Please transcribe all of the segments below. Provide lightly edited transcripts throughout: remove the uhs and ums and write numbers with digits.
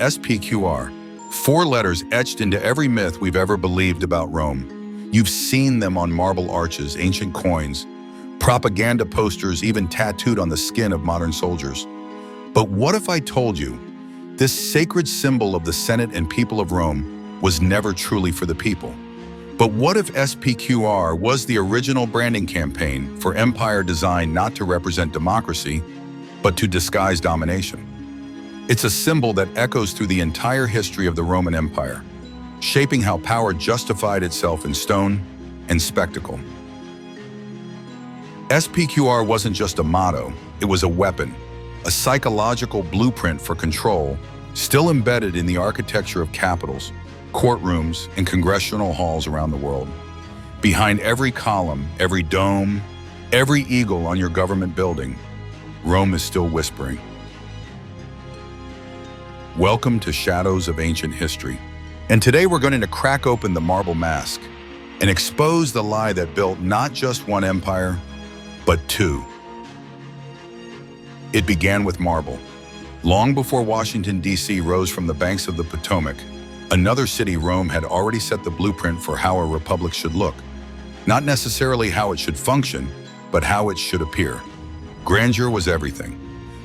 SPQR. 4 letters etched into every myth we've ever believed about Rome. You've seen them on marble arches, ancient coins, propaganda posters, even tattooed on the skin of modern soldiers. But what if I told you this sacred symbol of the Senate and people of Rome was never truly for the people? But what if SPQR was the original branding campaign for empire designed not to represent democracy, but to disguise domination? It's a symbol that echoes through the entire history of the Roman Empire, shaping how power justified itself in stone and spectacle. SPQR wasn't just a motto, it was a weapon, a psychological blueprint for control, still embedded in the architecture of capitals, courtrooms, and congressional halls around the world. Behind every column, every dome, every eagle on your government building, Rome is still whispering. Welcome to Shadows of Ancient History. And today we're going to crack open the marble mask and expose the lie that built not just one empire, but 2. It began with marble. Long before Washington, D.C. rose from the banks of the Potomac, another city, Rome, had already set the blueprint for how a republic should look. Not necessarily how it should function, but how it should appear. Grandeur was everything.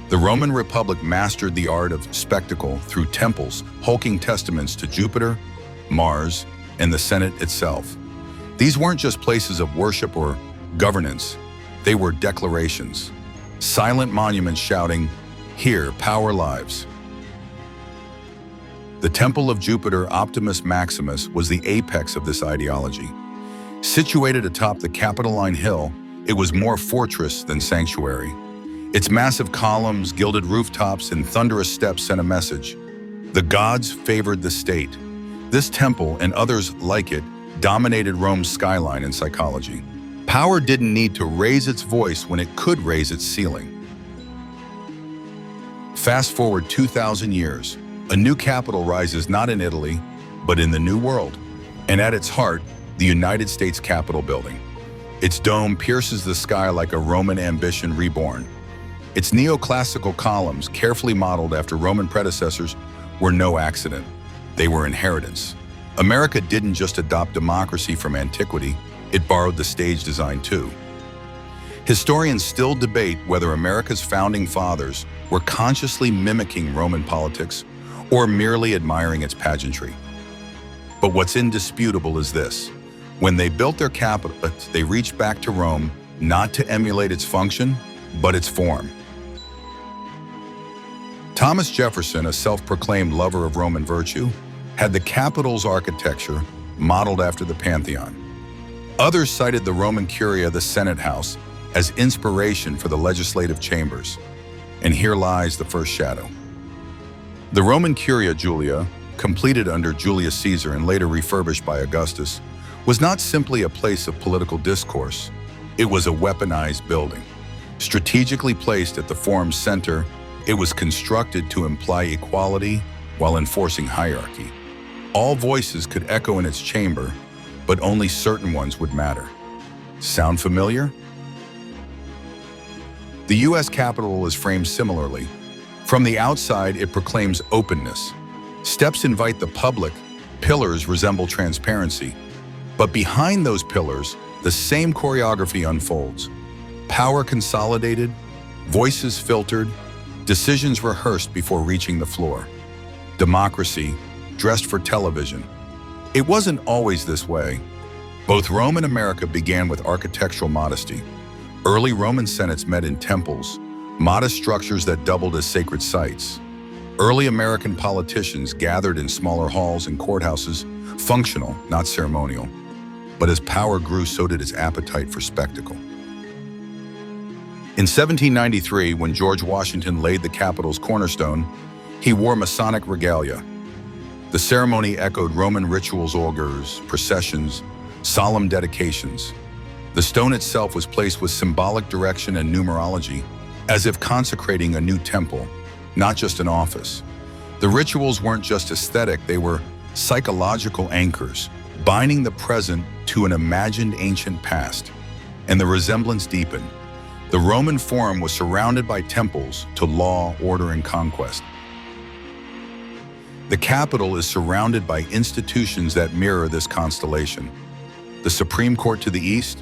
The Roman Republic mastered the art of spectacle through temples, hulking testaments to Jupiter, Mars, and the Senate itself. These weren't just places of worship or governance. They were declarations. Silent monuments shouting, "Here, power lives." The Temple of Jupiter Optimus Maximus was the apex of this ideology. Situated atop the Capitoline Hill, it was more fortress than sanctuary. Its massive columns, gilded rooftops, and thunderous steps sent a message. The gods favored the state. This temple, and others like it, dominated Rome's skyline and psychology. Power didn't need to raise its voice when it could raise its ceiling. Fast forward 2,000 years. A new capital rises not in Italy, but in the New World. And at its heart, the United States Capitol building. Its dome pierces the sky like a Roman ambition reborn. Its neoclassical columns, carefully modeled after Roman predecessors, were no accident. They were inheritance. America didn't just adopt democracy from antiquity, it borrowed the stage design too. Historians still debate whether America's founding fathers were consciously mimicking Roman politics or merely admiring its pageantry. But what's indisputable is this. When they built their capital, they reached back to Rome not to emulate its function, but its form. Thomas Jefferson, a self-proclaimed lover of Roman virtue, had the Capitol's architecture modeled after the Pantheon. Others cited the Roman Curia, the Senate House, as inspiration for the legislative chambers. And here lies the first shadow. The Roman Curia Julia, completed under Julius Caesar and later refurbished by Augustus, was not simply a place of political discourse. It was a weaponized building. Strategically placed at the forum's center, it was constructed to imply equality while enforcing hierarchy. All voices could echo in its chamber, but only certain ones would matter. Sound familiar? The U.S. Capitol is framed similarly. From the outside, it proclaims openness. Steps invite the public, pillars resemble transparency. But behind those pillars, the same choreography unfolds. Power consolidated, voices filtered, decisions rehearsed before reaching the floor. Democracy, dressed for television. It wasn't always this way. Both Rome and America began with architectural modesty. Early Roman senates met in temples, modest structures that doubled as sacred sites. Early American politicians gathered in smaller halls and courthouses, functional, not ceremonial. But as power grew, so did its appetite for spectacle. In 1793, when George Washington laid the Capitol's cornerstone, he wore Masonic regalia. The ceremony echoed Roman rituals, augurs, processions, solemn dedications. The stone itself was placed with symbolic direction and numerology, as if consecrating a new temple, not just an office. The rituals weren't just aesthetic, they were psychological anchors, binding the present to an imagined ancient past. And the resemblance deepened. The Roman Forum was surrounded by temples to law, order, and conquest. The capital is surrounded by institutions that mirror this constellation. The Supreme Court to the east,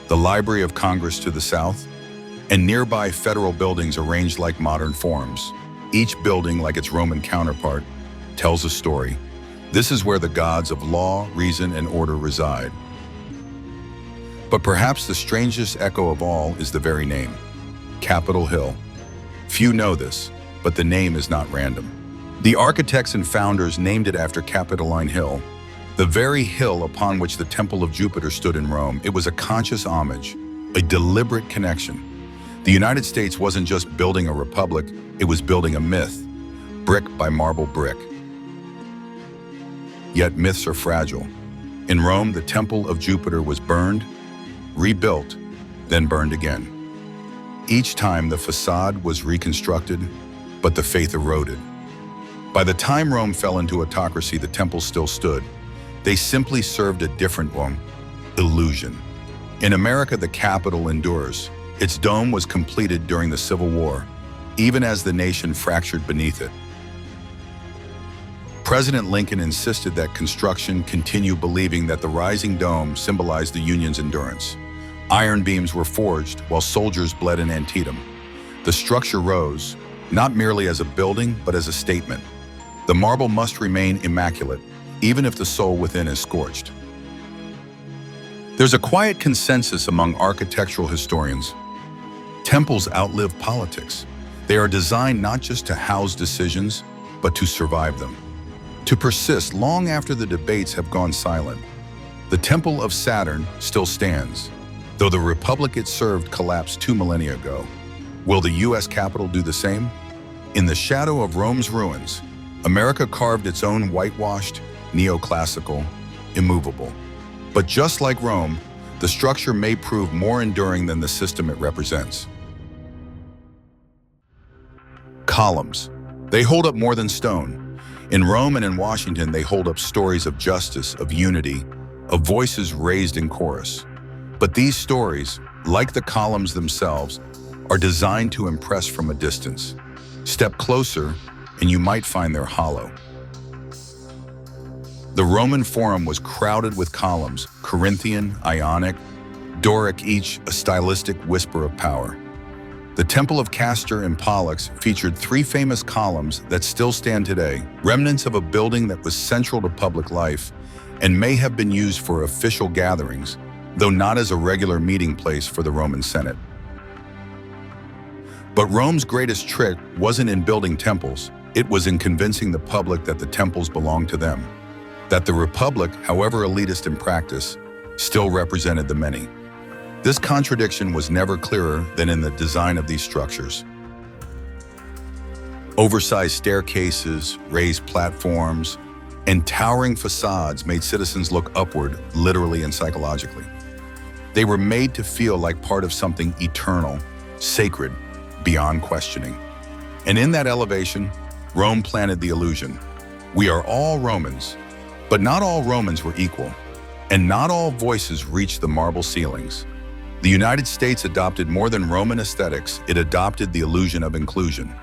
the Library of Congress to the south, and nearby federal buildings arranged like modern forms. Each building, like its Roman counterpart, tells a story. This is where the gods of law, reason, and order reside. But perhaps the strangest echo of all is the very name, Capitol Hill. Few know this, but the name is not random. The architects and founders named it after Capitoline Hill, the very hill upon which the Temple of Jupiter stood in Rome. It was a conscious homage, a deliberate connection. The United States wasn't just building a republic, it was building a myth, brick by marble brick. Yet myths are fragile. In Rome, the Temple of Jupiter was burned, rebuilt, then burned again. Each time the facade was reconstructed, but the faith eroded. By the time Rome fell into autocracy, the temple still stood. They simply served a different one, illusion. In America, the Capitol endures. Its dome was completed during the Civil War, even as the nation fractured beneath it. President Lincoln insisted that construction continue, believing that the rising dome symbolized the Union's endurance. Iron beams were forged while soldiers bled in Antietam. The structure rose, not merely as a building, but as a statement. The marble must remain immaculate, even if the soul within is scorched. There's a quiet consensus among architectural historians. Temples outlive politics. They are designed not just to house decisions, but to survive them, to persist long after the debates have gone silent. The Temple of Saturn still stands, though the republic it served collapsed 2 millennia ago. Will the U.S. Capitol do the same? In the shadow of Rome's ruins, America carved its own whitewashed, neoclassical, immovable. But just like Rome, the structure may prove more enduring than the system it represents. Columns. They hold up more than stone. In Rome and in Washington, they hold up stories of justice, of unity, of voices raised in chorus. But these stories, like the columns themselves, are designed to impress from a distance. Step closer, and you might find they're hollow. The Roman Forum was crowded with columns, Corinthian, Ionic, Doric, each a stylistic whisper of power. The Temple of Castor and Pollux featured 3 famous columns that still stand today, remnants of a building that was central to public life and may have been used for official gatherings, though not as a regular meeting place for the Roman Senate. But Rome's greatest trick wasn't in building temples, it was in convincing the public that the temples belonged to them, that the republic, however elitist in practice, still represented the many. This contradiction was never clearer than in the design of these structures. Oversized staircases, raised platforms, and towering facades made citizens look upward, literally and psychologically. They were made to feel like part of something eternal, sacred, beyond questioning. And in that elevation, Rome planted the illusion. We are all Romans, but not all Romans were equal, and not all voices reached the marble ceilings. The United States adopted more than Roman aesthetics, it adopted the illusion of inclusion.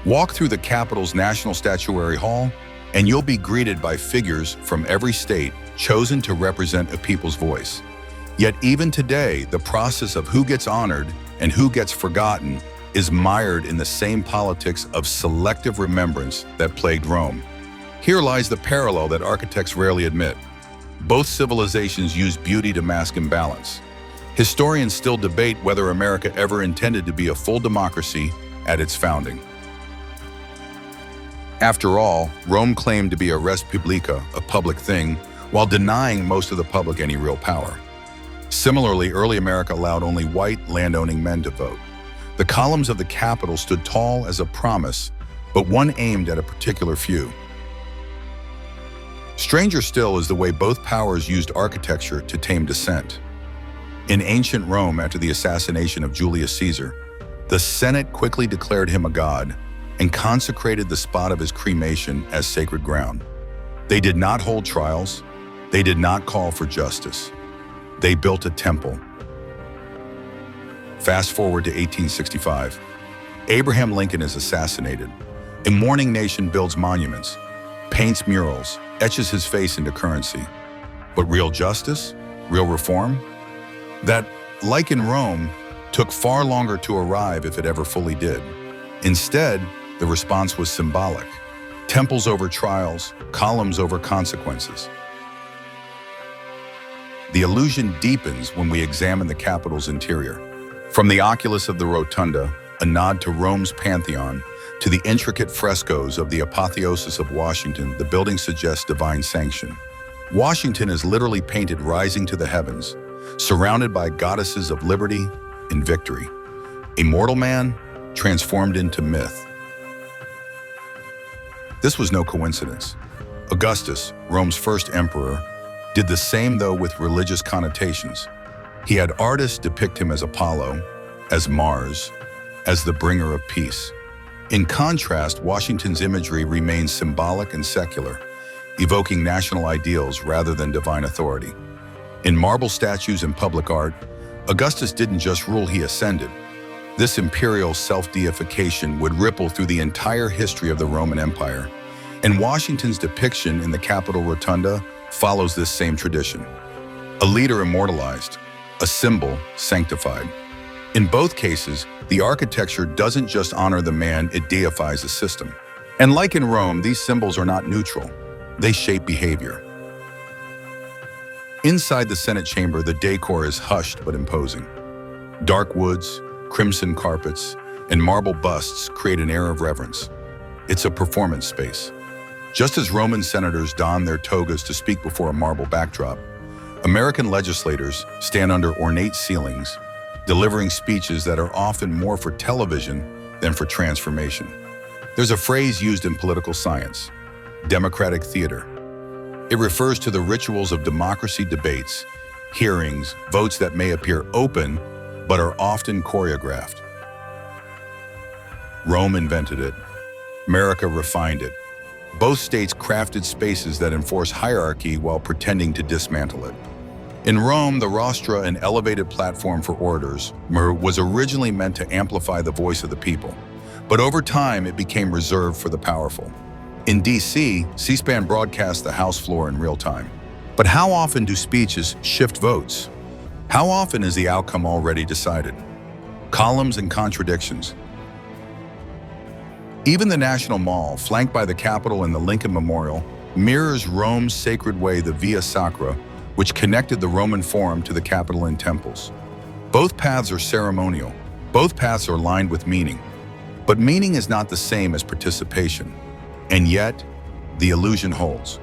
Walk through the Capitol's National Statuary Hall, and you'll be greeted by figures from every state chosen to represent a people's voice. Yet even today, the process of who gets honored and who gets forgotten is mired in the same politics of selective remembrance that plagued Rome. Here lies the parallel that architects rarely admit. Both civilizations used beauty to mask imbalance. Historians still debate whether America ever intended to be a full democracy at its founding. After all, Rome claimed to be a res publica, a public thing, while denying most of the public any real power. Similarly, early America allowed only white, land-owning men to vote. The columns of the Capitol stood tall as a promise, but one aimed at a particular few. Stranger still is the way both powers used architecture to tame dissent. In ancient Rome, after the assassination of Julius Caesar, the Senate quickly declared him a god and consecrated the spot of his cremation as sacred ground. They did not hold trials. They did not call for justice. They built a temple. Fast forward to 1865. Abraham Lincoln is assassinated. A mourning nation builds monuments, paints murals, etches his face into currency. But real justice? Real reform? That, like in Rome, took far longer to arrive if it ever fully did. Instead, the response was symbolic. Temples over trials, columns over consequences. The illusion deepens when we examine the Capitol's interior. From the oculus of the rotunda, a nod to Rome's pantheon, to the intricate frescoes of the apotheosis of Washington, the building suggests divine sanction. Washington is literally painted rising to the heavens, surrounded by goddesses of liberty and victory. A mortal man transformed into myth. This was no coincidence. Augustus, Rome's first emperor, did the same, though with religious connotations. He had artists depict him as Apollo, as Mars, as the bringer of peace. In contrast, Washington's imagery remains symbolic and secular, evoking national ideals rather than divine authority. In marble statues and public art, Augustus didn't just rule, he ascended. This imperial self-deification would ripple through the entire history of the Roman Empire, and Washington's depiction in the Capitol Rotunda follows this same tradition. A leader immortalized, a symbol sanctified. In both cases, the architecture doesn't just honor the man, it deifies the system. And like in Rome, these symbols are not neutral. They shape behavior. Inside the Senate chamber, the decor is hushed but imposing. Dark woods, crimson carpets, and marble busts create an air of reverence. It's a performance space. Just as Roman senators don their togas to speak before a marble backdrop, American legislators stand under ornate ceilings, delivering speeches that are often more for television than for transformation. There's a phrase used in political science: democratic theater. It refers to the rituals of democracy debates, hearings, votes that may appear open, but are often choreographed. Rome invented it. America refined it. Both states crafted spaces that enforce hierarchy while pretending to dismantle it. In Rome, the rostra, an elevated platform for orators, was originally meant to amplify the voice of the people, but over time it became reserved for the powerful. In DC, C-SPAN broadcasts the House floor in real time. But how often do speeches shift votes? How often is the outcome already decided? Columns and contradictions. Even the National Mall, flanked by the Capitol and the Lincoln Memorial, mirrors Rome's sacred way, the Via Sacra, which connected the Roman Forum to the Capitol and temples. Both paths are ceremonial. Both paths are lined with meaning. But meaning is not the same as participation. And yet, the illusion holds.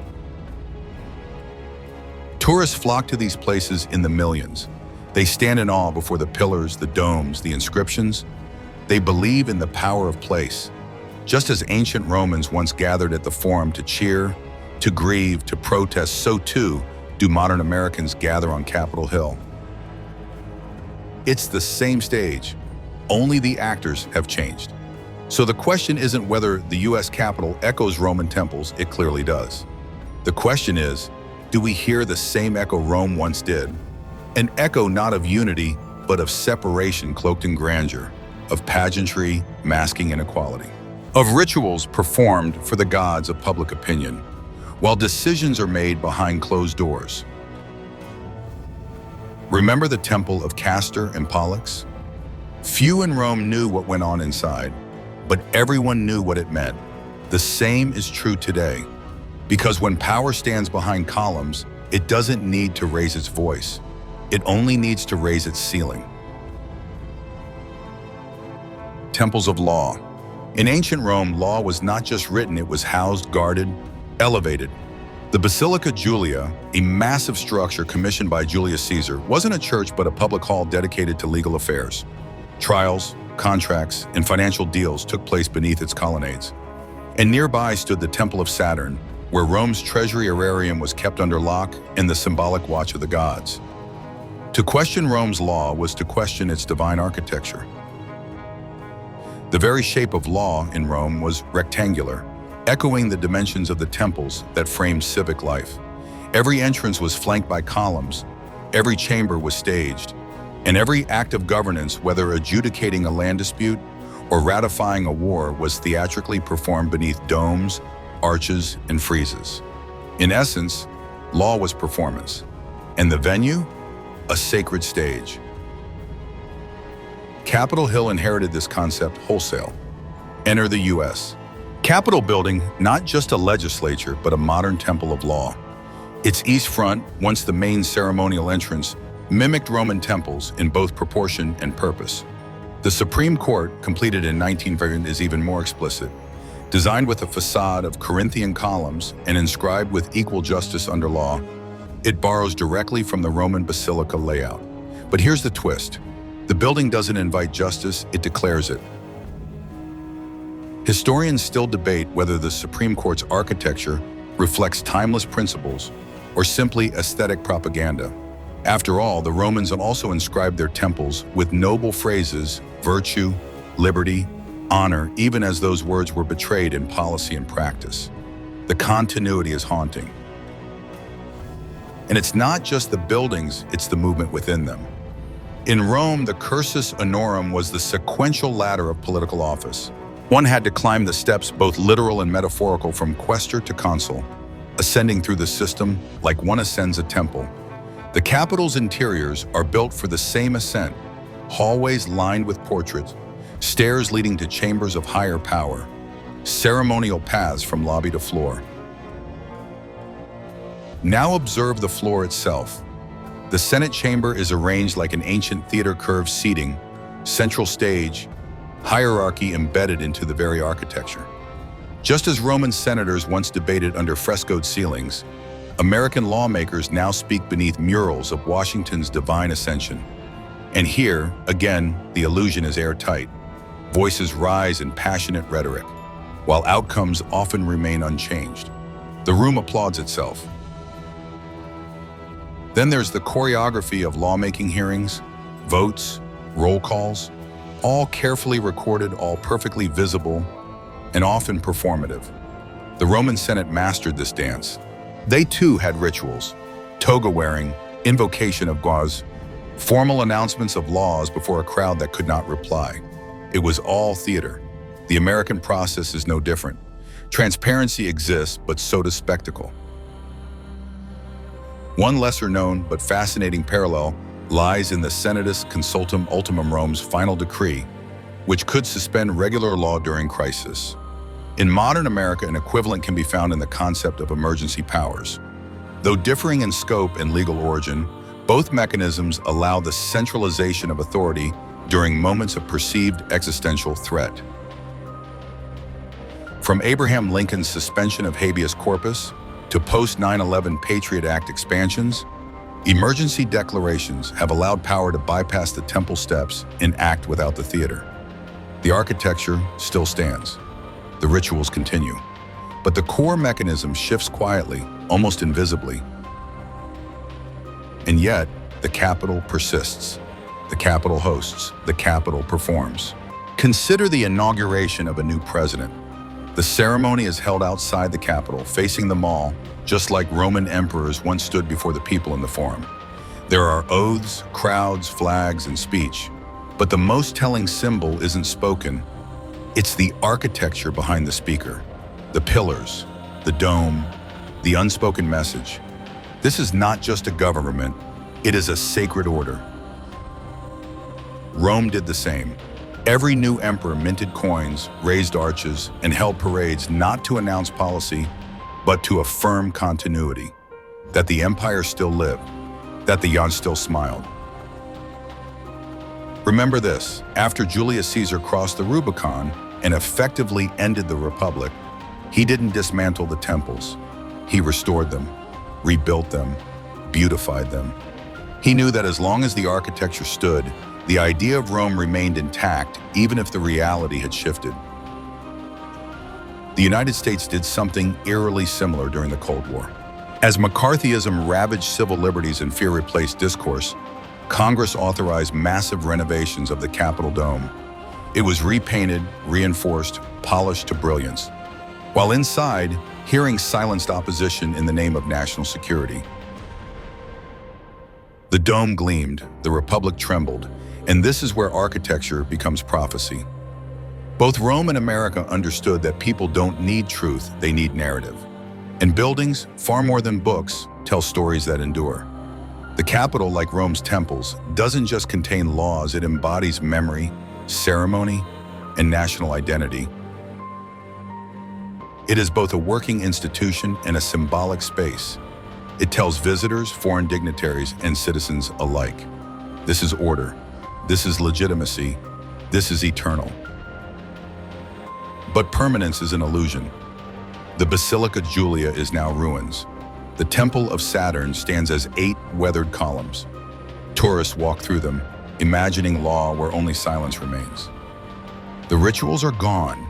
Tourists flock to these places in the millions. They stand in awe before the pillars, the domes, the inscriptions. They believe in the power of place. Just as ancient Romans once gathered at the Forum to cheer, to grieve, to protest, so too do modern Americans gather on Capitol Hill. It's the same stage, only the actors have changed. So the question isn't whether the US Capitol echoes Roman temples, it clearly does. The question is, do we hear the same echo Rome once did? An echo not of unity, but of separation cloaked in grandeur, of pageantry masking inequality, of rituals performed for the gods of public opinion, while decisions are made behind closed doors. Remember the temple of Castor and Pollux? Few in Rome knew what went on inside, but everyone knew what it meant. The same is true today, because when power stands behind columns, it doesn't need to raise its voice. It only needs to raise its ceiling. Temples of law. In ancient Rome, law was not just written, it was housed, guarded, elevated. The Basilica Julia, a massive structure commissioned by Julius Caesar, wasn't a church but a public hall dedicated to legal affairs. Trials, contracts, and financial deals took place beneath its colonnades. And nearby stood the Temple of Saturn, where Rome's treasury aerarium was kept under lock and the symbolic watch of the gods. To question Rome's law was to question its divine architecture. The very shape of law in Rome was rectangular, echoing the dimensions of the temples that framed civic life. Every entrance was flanked by columns, every chamber was staged, and every act of governance, whether adjudicating a land dispute or ratifying a war was theatrically performed beneath domes, arches, and friezes. In essence, law was performance, and the venue, a sacred stage. Capitol Hill inherited this concept wholesale. Enter the U.S. Capitol building, not just a legislature, but a modern temple of law. Its east front, once the main ceremonial entrance, mimicked Roman temples in both proportion and purpose. The Supreme Court, completed in 1950, is even more explicit. Designed with a facade of Corinthian columns and inscribed with equal justice under law, it borrows directly from the Roman basilica layout. But here's the twist. The building doesn't invite justice, it declares it. Historians still debate whether the Supreme Court's architecture reflects timeless principles or simply aesthetic propaganda. After all, the Romans also inscribed their temples with noble phrases, virtue, liberty, honor, even as those words were betrayed in policy and practice. The continuity is haunting. And it's not just the buildings, it's the movement within them. In Rome, the cursus honorum was the sequential ladder of political office. One had to climb the steps, both literal and metaphorical, from quaestor to consul, ascending through the system like one ascends a temple. The Capitol's interiors are built for the same ascent, hallways lined with portraits, stairs leading to chambers of higher power, ceremonial paths from lobby to floor. Now observe the floor itself. The Senate chamber is arranged like an ancient theater, curved seating, central stage, hierarchy embedded into the very architecture. Just as Roman senators once debated under frescoed ceilings, American lawmakers now speak beneath murals of Washington's divine ascension. And here, again, the illusion is airtight. Voices rise in passionate rhetoric, while outcomes often remain unchanged. The room applauds itself. Then there's the choreography of lawmaking hearings, votes, roll calls, all carefully recorded, all perfectly visible, and often performative. The Roman Senate mastered this dance. They too had rituals, toga wearing, invocation of gods, formal announcements of laws before a crowd that could not reply. It was all theater. The American process is no different. Transparency exists, but so does spectacle. One lesser-known but fascinating parallel lies in the Senatus Consultum Ultimum Rome's final decree, which could suspend regular law during crisis. In modern America, an equivalent can be found in the concept of emergency powers. Though differing in scope and legal origin, both mechanisms allow the centralization of authority during moments of perceived existential threat. From Abraham Lincoln's suspension of habeas corpus to post-9/11 Patriot Act expansions, emergency declarations have allowed power to bypass the temple steps and act without the theater. The architecture still stands. The rituals continue. But the core mechanism shifts quietly, almost invisibly. And yet, the Capitol persists. The Capitol hosts. The Capitol performs. Consider the inauguration of a new president. The ceremony is held outside the Capitol, facing the mall, just like Roman emperors once stood before the people in the Forum. There are oaths, crowds, flags, and speech. But the most telling symbol isn't spoken. It's the architecture behind the speaker. The pillars, the dome, the unspoken message. This is not just a government, it is a sacred order. Rome did the same. Every new emperor minted coins, raised arches, and held parades not to announce policy, but to affirm continuity, that the empire still lived, that the Jan still smiled. Remember this, after Julius Caesar crossed the Rubicon and effectively ended the Republic, he didn't dismantle the temples. He restored them, rebuilt them, beautified them. He knew that as long as the architecture stood, the idea of Rome remained intact, even if the reality had shifted. The United States did something eerily similar during the Cold War. As McCarthyism ravaged civil liberties and fear replaced discourse, Congress authorized massive renovations of the Capitol Dome. It was repainted, reinforced, polished to brilliance. While inside, hearings silenced opposition in the name of national security. The dome gleamed, the Republic trembled, and this is where architecture becomes prophecy. Both Rome and America understood that people don't need truth, they need narrative. And buildings, far more than books, tell stories that endure. The Capitol, like Rome's temples, doesn't just contain laws, it embodies memory, ceremony, and national identity. It is both a working institution and a symbolic space. It tells visitors, foreign dignitaries, and citizens alike, this is order, this is legitimacy, this is eternal. But permanence is an illusion. The Basilica Julia is now ruins. The Temple of Saturn stands as 8 weathered columns. Tourists walk through them, imagining law where only silence remains. The rituals are gone.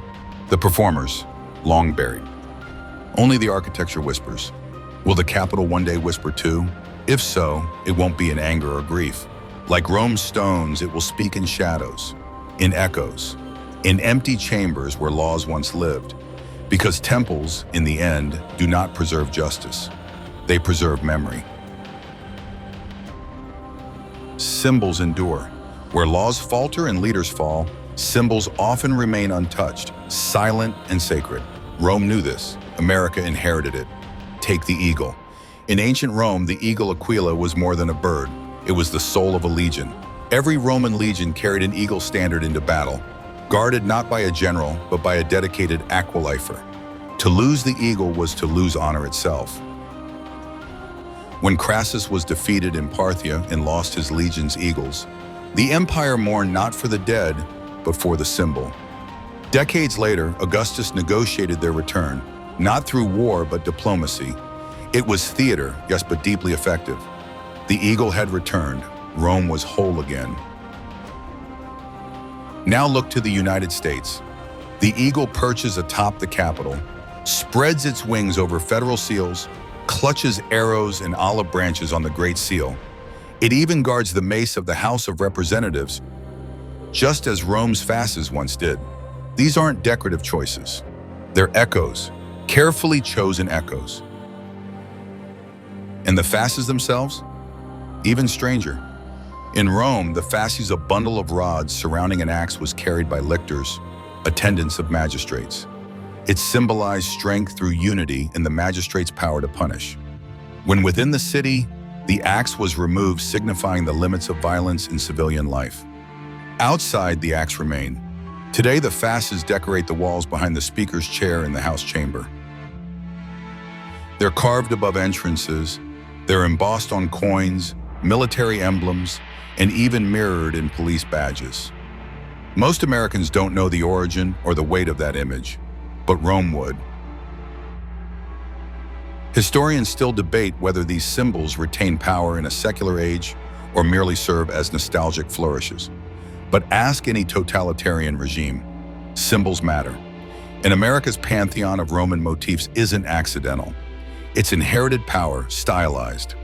The performers, long buried. Only the architecture whispers. Will the Capitol one day whisper too? If so, it won't be in anger or grief. Like Rome's stones, it will speak in shadows, in echoes, in empty chambers where laws once lived. Because temples, in the end, do not preserve justice. They preserve memory. Symbols endure. Where laws falter and leaders fall, symbols often remain untouched, silent and sacred. Rome knew this. America inherited it. Take the eagle. In ancient Rome, the eagle Aquila was more than a bird. It was the soul of a legion. Every Roman legion carried an eagle standard into battle, guarded not by a general, but by a dedicated aquilifer. To lose the eagle was to lose honor itself. When Crassus was defeated in Parthia and lost his legion's eagles, the empire mourned not for the dead, but for the symbol. Decades later, Augustus negotiated their return, not through war, but diplomacy. It was theater, yes, but deeply effective. The eagle had returned. Rome was whole again. Now look to the United States. The eagle perches atop the Capitol, spreads its wings over federal seals, clutches arrows and olive branches on the Great Seal. It even guards the mace of the House of Representatives, just as Rome's fasces once did. These aren't decorative choices. They're echoes, carefully chosen echoes. And the fasces themselves? Even stranger. In Rome, the fasces, a bundle of rods surrounding an axe, was carried by lictors, attendants of magistrates. It symbolized strength through unity and the magistrate's power to punish. When within the city, the axe was removed, signifying the limits of violence in civilian life. Outside, the axe remained. Today, the fasces decorate the walls behind the speaker's chair in the House chamber. They're carved above entrances, they're embossed on coins, military emblems, and even mirrored in police badges. Most Americans don't know the origin or the weight of that image, but Rome would. Historians still debate whether these symbols retain power in a secular age or merely serve as nostalgic flourishes. But ask any totalitarian regime, symbols matter. And America's pantheon of Roman motifs isn't accidental. It's inherited power, stylized.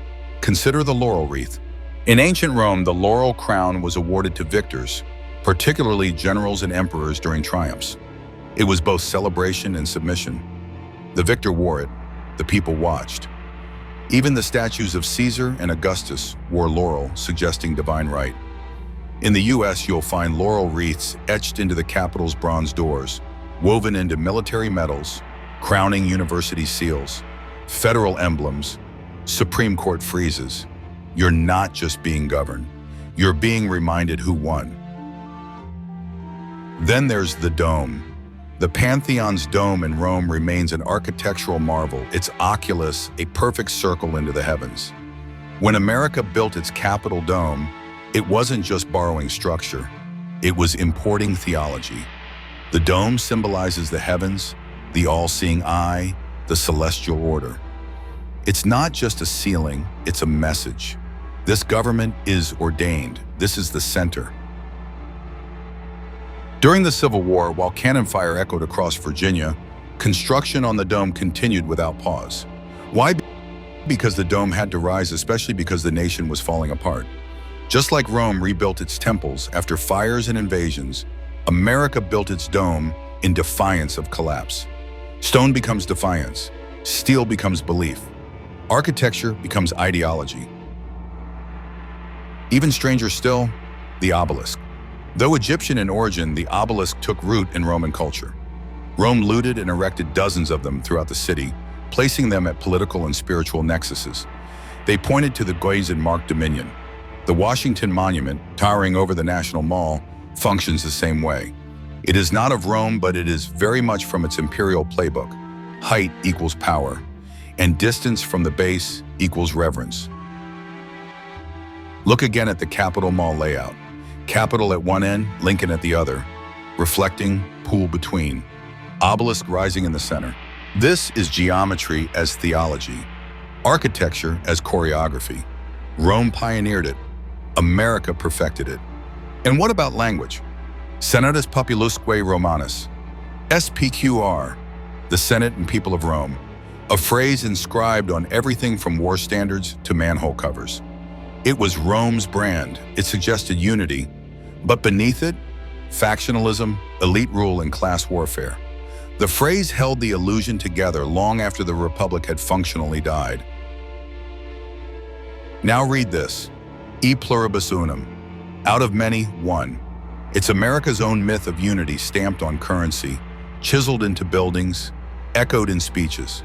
Consider the laurel wreath. In ancient Rome, the laurel crown was awarded to victors, particularly generals and emperors during triumphs. It was both celebration and submission. The victor wore it, the people watched. Even the statues of Caesar and Augustus wore laurel, suggesting divine right. In the US, you'll find laurel wreaths etched into the Capitol's bronze doors, woven into military medals, crowning university seals, federal emblems, Supreme Court friezes. You're not just being governed, you're being reminded who won. Then there's the dome. The Pantheon's dome in Rome remains an architectural marvel, its oculus a perfect circle into the heavens. When America built its Capitol dome, it wasn't just borrowing structure, it was importing theology. The dome symbolizes the heavens, the all-seeing eye, the celestial order. It's not just a ceiling, it's a message. This government is ordained. This is the center. During the Civil War, while cannon fire echoed across Virginia, construction on the dome continued without pause. Why? Because the dome had to rise, especially because the nation was falling apart. Just like Rome rebuilt its temples after fires and invasions, America built its dome in defiance of collapse. Stone becomes defiance. Steel becomes belief. Architecture becomes ideology. Even stranger still, the obelisk. Though Egyptian in origin, the obelisk took root in Roman culture. Rome looted and erected dozens of them throughout the city, placing them at political and spiritual nexuses. They pointed to the goys and marked dominion. The Washington Monument, towering over the National Mall, functions the same way. It is not of Rome, but it is very much from its imperial playbook. Height equals power, and distance from the base equals reverence. Look again at the Capitol Mall layout. Capitol at one end, Lincoln at the other, reflecting, pool between. Obelisk rising in the center. This is geometry as theology, architecture as choreography. Rome pioneered it. America perfected it. And what about language? Senatus Populusque Romanus, SPQR, the Senate and People of Rome, a phrase inscribed on everything from war standards to manhole covers. It was Rome's brand. It suggested unity, but beneath it, factionalism, elite rule, and class warfare. The phrase held the illusion together long after the Republic had functionally died. Now read this, E Pluribus Unum, out of many, one. It's America's own myth of unity stamped on currency, chiseled into buildings, echoed in speeches.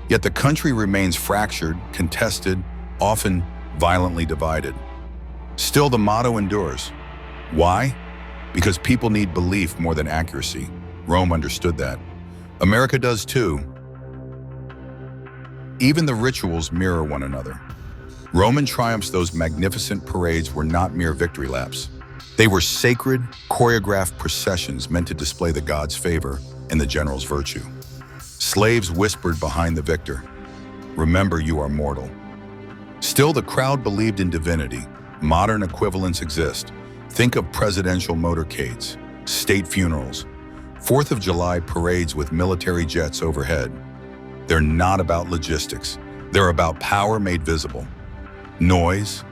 Yet the country remains fractured, contested, often violently divided. Still, the motto endures. Why? Because people need belief more than accuracy. Rome understood that. America does too. Even the rituals mirror one another. Roman triumphs, those magnificent parades, were not mere victory laps. They were sacred, choreographed processions meant to display the god's favor and the general's virtue. Slaves whispered behind the victor, "Remember, you are mortal." Still, the crowd believed in divinity. Modern equivalents exist. Think of presidential motorcades, state funerals, 4th of July parades with military jets overhead. They're not about logistics. They're about power made visible. Noise,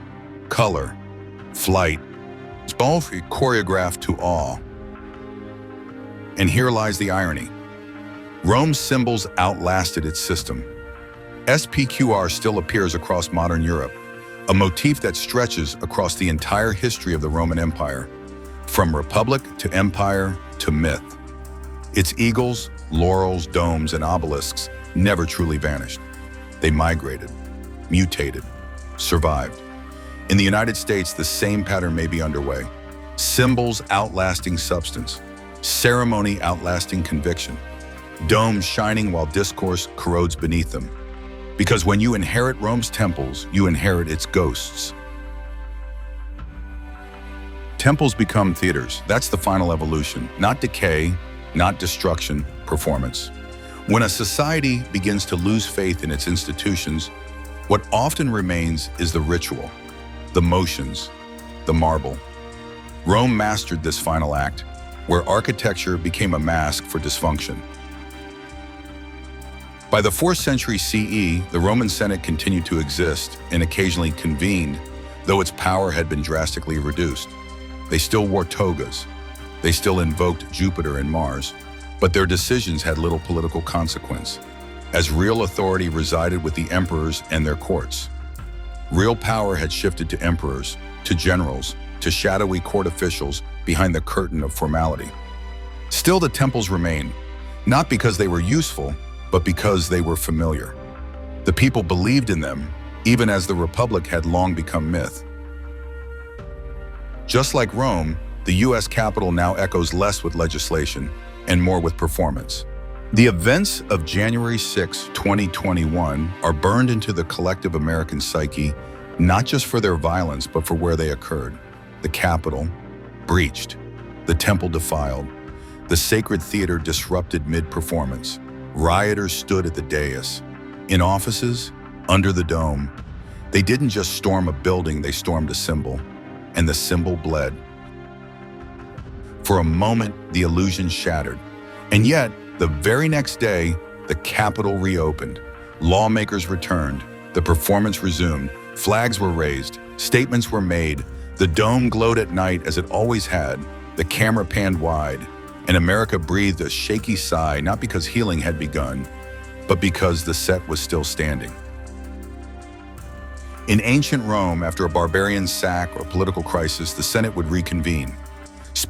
color, flight, it's all choreographed to awe. And here lies the irony. Rome's symbols outlasted its system. SPQR still appears across modern Europe, a motif that stretches across the entire history of the Roman Empire, from republic to empire to myth. Its eagles, laurels, domes, and obelisks never truly vanished. They migrated, mutated, survived. In the United States, the same pattern may be underway. Symbols outlasting substance, ceremony outlasting conviction, domes shining while discourse corrodes beneath them. Because when you inherit Rome's temples, you inherit its ghosts. Temples become theaters. That's the final evolution. Not decay, not destruction, performance. When a society begins to lose faith in its institutions, what often remains is the ritual, the motions, the marble. Rome mastered this final act, where architecture became a mask for dysfunction. By the 4th century CE, the Roman Senate continued to exist and occasionally convened, though its power had been drastically reduced. They still wore togas. They still invoked Jupiter and Mars, but their decisions had little political consequence, as real authority resided with the emperors and their courts. Real power had shifted to emperors, to generals, to shadowy court officials behind the curtain of formality. Still, the temples remained, not because they were useful, but because they were familiar. The people believed in them, even as the Republic had long become myth. Just like Rome, the U.S. Capitol now echoes less with legislation and more with performance. The events of January 6, 2021 are burned into the collective American psyche, not just for their violence, but for where they occurred. The Capitol, breached. The temple defiled. The sacred theater disrupted mid-performance. Rioters stood at the dais. In offices, under the dome. They didn't just storm a building, they stormed a symbol. And the symbol bled. For a moment, the illusion shattered. And yet, the very next day, the Capitol reopened. Lawmakers returned. The performance resumed. Flags were raised. Statements were made. The dome glowed at night as it always had. The camera panned wide. And America breathed a shaky sigh, not because healing had begun, but because the set was still standing. In ancient Rome, after a barbarian sack or political crisis, the Senate would reconvene.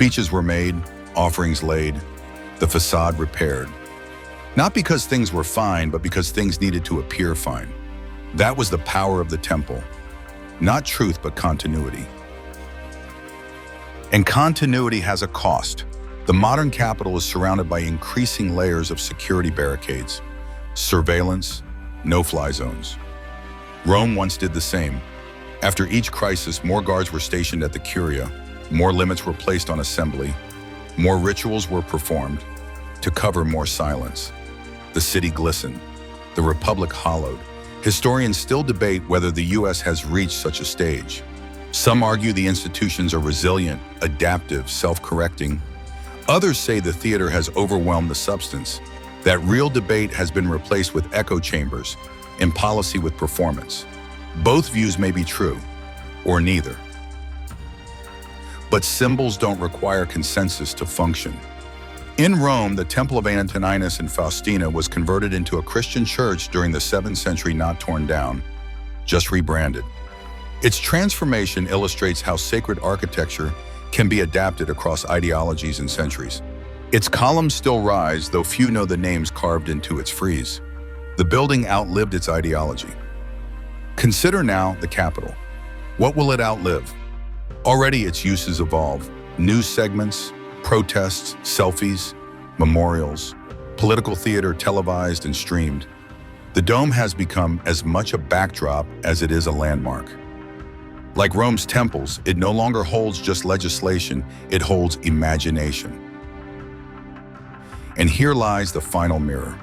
Speeches were made, offerings laid, the facade repaired. Not because things were fine, but because things needed to appear fine. That was the power of the temple. Not truth, but continuity. And continuity has a cost. The modern capital is surrounded by increasing layers of security barricades, surveillance, no-fly zones. Rome once did the same. After each crisis, more guards were stationed at the Curia, more limits were placed on assembly, more rituals were performed to cover more silence. The city glistened, the Republic hollowed. Historians still debate whether the U.S. has reached such a stage. Some argue the institutions are resilient, adaptive, self-correcting. Others say the theater has overwhelmed the substance, that real debate has been replaced with echo chambers and policy with performance. Both views may be true, or neither. But symbols don't require consensus to function. In Rome, the Temple of Antoninus and Faustina was converted into a Christian church during the 7th century, not torn down, just rebranded. Its transformation illustrates how sacred architecture can be adapted across ideologies and centuries. Its columns still rise, though few know the names carved into its frieze. The building outlived its ideology. Consider now the Capitol. What will it outlive? Already its uses evolve. News segments, protests, selfies, memorials, political theater televised and streamed. The dome has become as much a backdrop as it is a landmark. Like Rome's temples, it no longer holds just legislation, it holds imagination. And here lies the final mirror.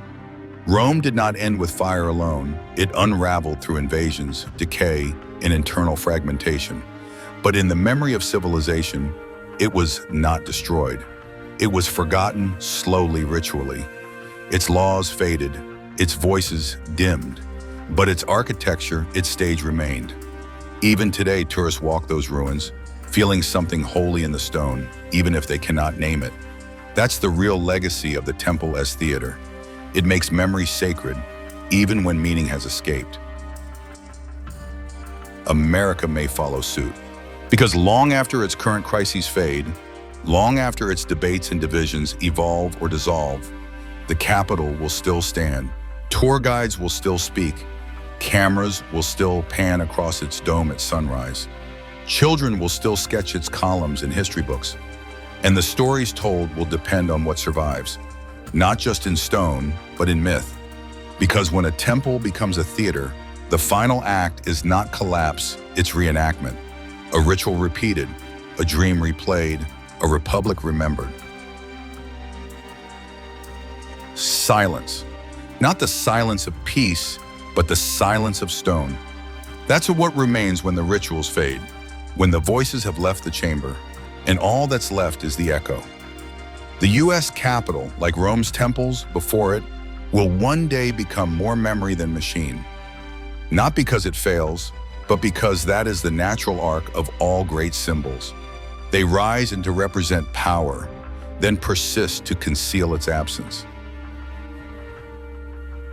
Rome did not end with fire alone. It unraveled through invasions, decay, and internal fragmentation. But in the memory of civilization, it was not destroyed. It was forgotten slowly, ritually. Its laws faded, its voices dimmed, but its architecture, its stage remained. Even today, tourists walk those ruins, feeling something holy in the stone, even if they cannot name it. That's the real legacy of the temple as theater. It makes memory sacred, even when meaning has escaped. America may follow suit. Because long after its current crises fade, long after its debates and divisions evolve or dissolve, the Capitol will still stand. Tour guides will still speak. Cameras will still pan across its dome at sunrise. Children will still sketch its columns in history books. And the stories told will depend on what survives, not just in stone, but in myth. Because when a temple becomes a theater, the final act is not collapse, it's reenactment. A ritual repeated, a dream replayed, a republic remembered. Silence. Not the silence of peace, but the silence of stone. That's what remains when the rituals fade, when the voices have left the chamber, and all that's left is the echo. The U.S. Capitol, like Rome's temples before it, will one day become more memory than machine. Not because it fails, but because that is the natural arc of all great symbols. They rise and to represent power, then persist to conceal its absence.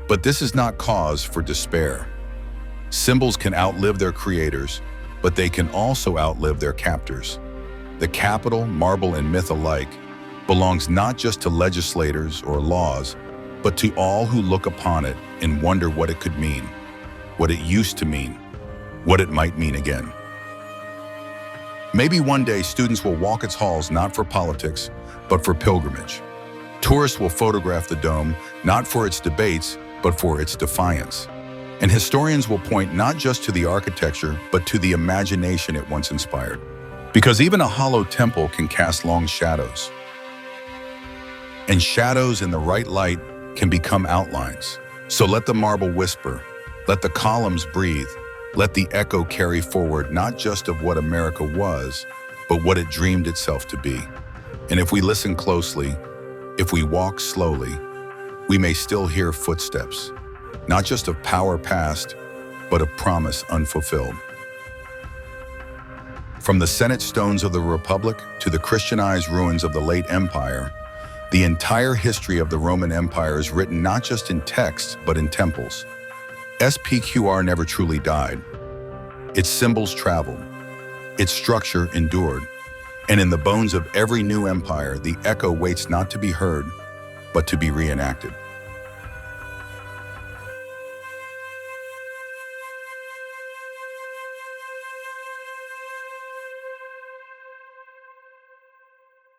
But this is not cause for despair. Symbols can outlive their creators, but they can also outlive their captors. The Capitol, marble and myth alike, belongs not just to legislators or laws, but to all who look upon it and wonder what it could mean, what it used to mean, what it might mean again. Maybe one day students will walk its halls not for politics, but for pilgrimage. Tourists will photograph the dome not for its debates, but for its defiance. And historians will point not just to the architecture, but to the imagination it once inspired. Because even a hollow temple can cast long shadows. And shadows in the right light can become outlines. So let the marble whisper, let the columns breathe, let the echo carry forward not just of what America was, but what it dreamed itself to be. And if we listen closely, if we walk slowly, we may still hear footsteps, not just of power past, but of promise unfulfilled. From the Senate stones of the Republic to the Christianized ruins of the late Empire, the entire history of the Roman Empire is written not just in texts, but in temples. SPQR never truly died. Its symbols traveled, its structure endured, And in the bones of every new empire, the echo waits not to be heard, but to be reenacted.